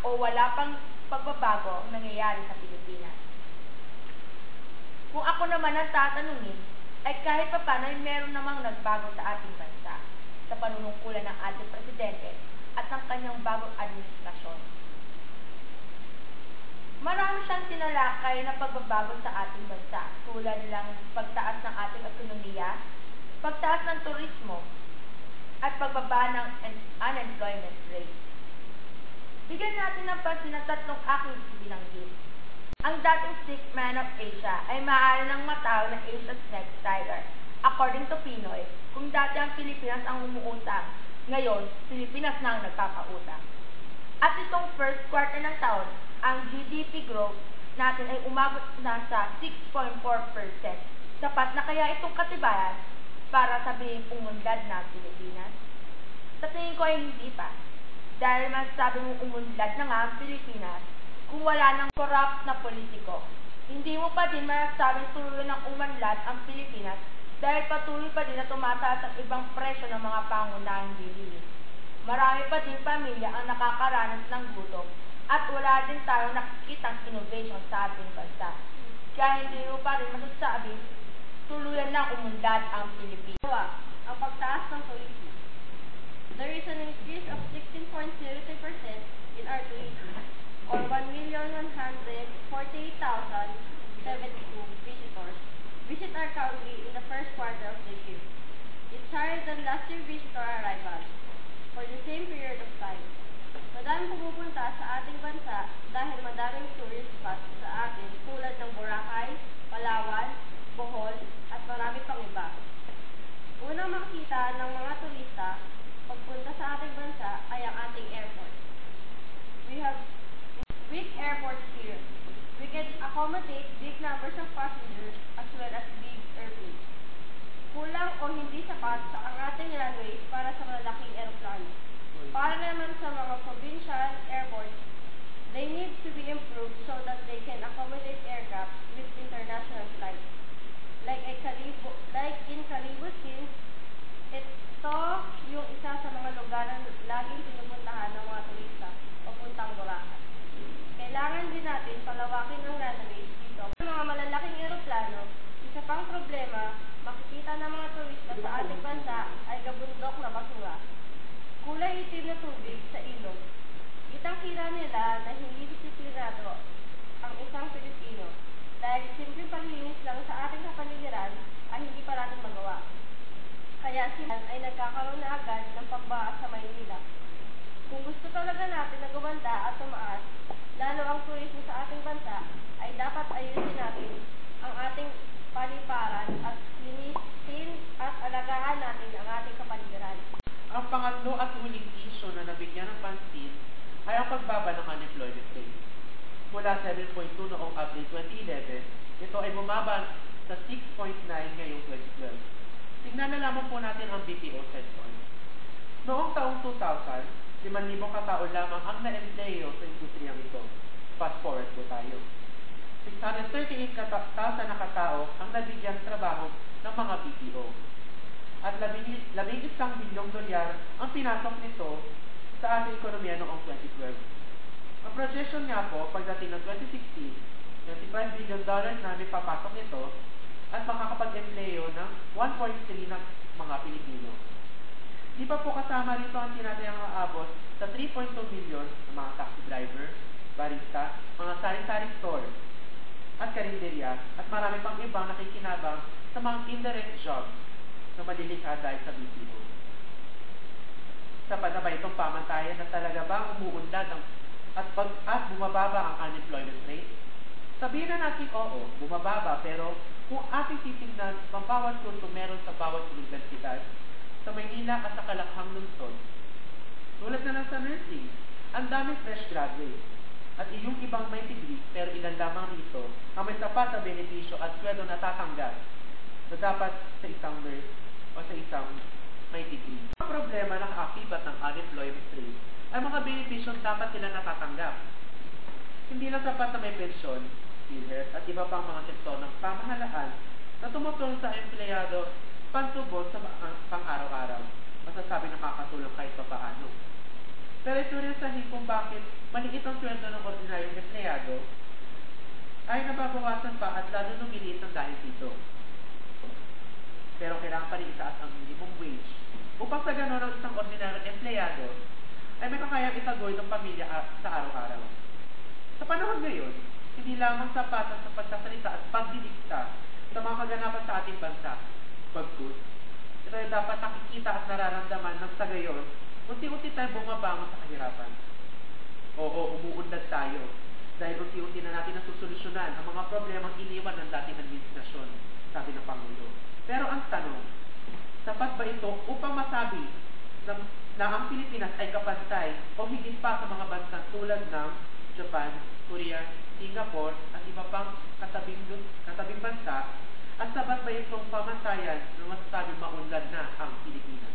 o wala pang pagbabago ang nangyayari sa Pilipinas. Kung ako naman ang tatanungin, ay kahit papaano ay meron namang nagbago sa ating bansa sa panunungkulan ng ating presidente at ng kanyang bagong administrasyon. Marami siyang tinalakay na pagbabago sa ating bansa, tulad lang pagtaas ng ating ekonomiya, pagtaas ng turismo, at pagbaba ng unemployment rate. Bigyan natin ng pansin ang tatlong aking binanggit. Ang dating sixth man of Asia ay maaari ng matawag na Asia's next tiger. According to Pinoy, kung dati ang Pilipinas ang umuutang, ngayon, Pilipinas na ang nagpapautang. At itong first quarter ng taon, ang GDP growth natin ay umabot na sa 6.4%. Sapat na kaya itong katibayan para sabihin umunlad na ang Pilipinas? Sa tingin ko ay hindi pa. Dahil masasabi mong umunlad na nga ang Pilipinas kung wala ng corrupt na politiko. Hindi mo pa din masasabing tuloy ng umunlad ang Pilipinas dahil patuloy pa din na tumataas ang ibang presyo ng mga pangunahing bilihin. Marami pa din pamilya ang nakakaranas ng gutom at wala din tayong nakikitang innovation sa ating bansa. Kaya hindi mo pa rin masasabing tuluyan na umunlad ang Pilipinas. Ang pagtaas ng tuition. There is an increase of 16.03% in our tuition, or 1,148,072 visitors visit our country in the first quarter of the year. It's higher than last year's visitor arrival for the same period of time. Madaming pumupunta sa ating bansa dahil madaming tourist spots sa atin tulad ng Boracay, Palawan, Bohol, at marami pang iba. Unang makikita ng mga turista pagpunta sa ating bansa ay ang ating airport. We have big airports here. We can accommodate big numbers of passengers as well as big airplanes. Kulang o hindi sapat ang ating runways para sa malalaking aeroplano. Para naman sa mga provincial airports, they need to be improved so that they can accommodate aircraft with international flights. Like in Caribou Kings, ito yung isa sa mga lugar na laging pinupuntahan ng mga turista papuntang Boracay. Kailangan din natin palawakin ang runways dito. Sa mga malalaking aeroplano, isa pang problema, makikita ng mga turista sa ating bansa ay gabundok na basura. Kulay itim na tubig sa ilog. Kitang-kita nila na hindi disiplinado ang isang Pilipino dahil simpleng paglinis lang sa ating kapaligiran ay hindi pa natin magawa. Kaya sila ay nagkakaroon na agad ng pagbaha sa Maynila. Kung gusto talaga natin na gumanda at tumaas, lalo ang turismo sa ating bansa, ay dapat ayusin natin ang ating paliparan at linisin at alagaan natin ang ating kapaligiran. Ang pangatlo at huling issue na nabigyan ng pansin ay ang pagbaba ng unemployment rate. Mula 7.2 noong April 2011, ito ay bumaba sa 6.9 ngayong 2012. Tignan na lamang po natin ang BPO sector. Noong taong 2000, 5,000 katao lamang ang na-empleyo sa industriyang ito. Fast forward po tayo. 638,000 na katao ang nabigyang trabaho ng mga BPO. At 11 bilyong dolyar ang pinasok nito sa ating ekonomiya noong 2012. Ang projection nga po, pagdating ng 2016, $25 billion na may papasok nito at makakapag-empleyo ng 1.3 ng mga Pilipino. Di pa po kasama rito ang tinatayang aabot sa 3.2 million ng mga taxi driver, barista, mga sari-sari store, at karinderya, at marami pang ibang nakikinabang sa mga indirect jobs na malilikha dahil sa BPO. Sapat na ba itong pamantayan na talaga ba umuunlad at bumababa ang unemployment rate? Sabihin na natin oo, bumababa, pero kung ating titignan ang bawat kurso meron sa bawat universidad, sa Maynila at sa Kalakhang lungsod, tulad na lang sa nursing, ang daming fresh graduate, at iyong ibang may degree, pero ilan lamang rito ang may sapat na benepisyo at sweldo na tatanggap na dapat sa isang nurse o sa isang may degree. Ang problema ng akibat ng unemployment rate ay mga benepisyon dapat sila natatanggap. Hindi lang sapat na may pensyon, PhilHealth at iba pang mga sektor ng pamahalaan na tumutulong sa empleyado pantubos sa pang-araw-araw. Masasabi nakakatulong kahit pa paano. Pero ito rin sahin kung bakit maliit ang sweldo ng ordinaryong empleyado ay nababawasan pa at lalo lumiliit ang dahil dito. Pero kailangan pa rin itaas ang minimum wage upang sa ganon ang isang ordinaryong empleyado ay may kakayang itagoy ng pamilya sa araw-araw. Sa panahon ngayon, hindi lamang sapat sa pagsasalita at pagdidikta sa mga kaganapan sa ating bansa. Bagkus, ito ay dapat nakikita at nararamdaman ng sa gayon, unti-unti tayong bumabangon sa kahirapan. Oo, umuunlad tayo dahil unti-unti na natin nasusolusyonan ang mga problemang iniwan ng dating administrasyon, sabi ng Pangulo. Pero ang tanong, sapat ba ito upang masabi na ang Pilipinas ay kapantay o higit pa sa mga bansa tulad ng Japan, Korea, Singapore at iba pang katabing bansa at sapat ba itong pamantayan na masasabing maunlad na ang Pilipinas?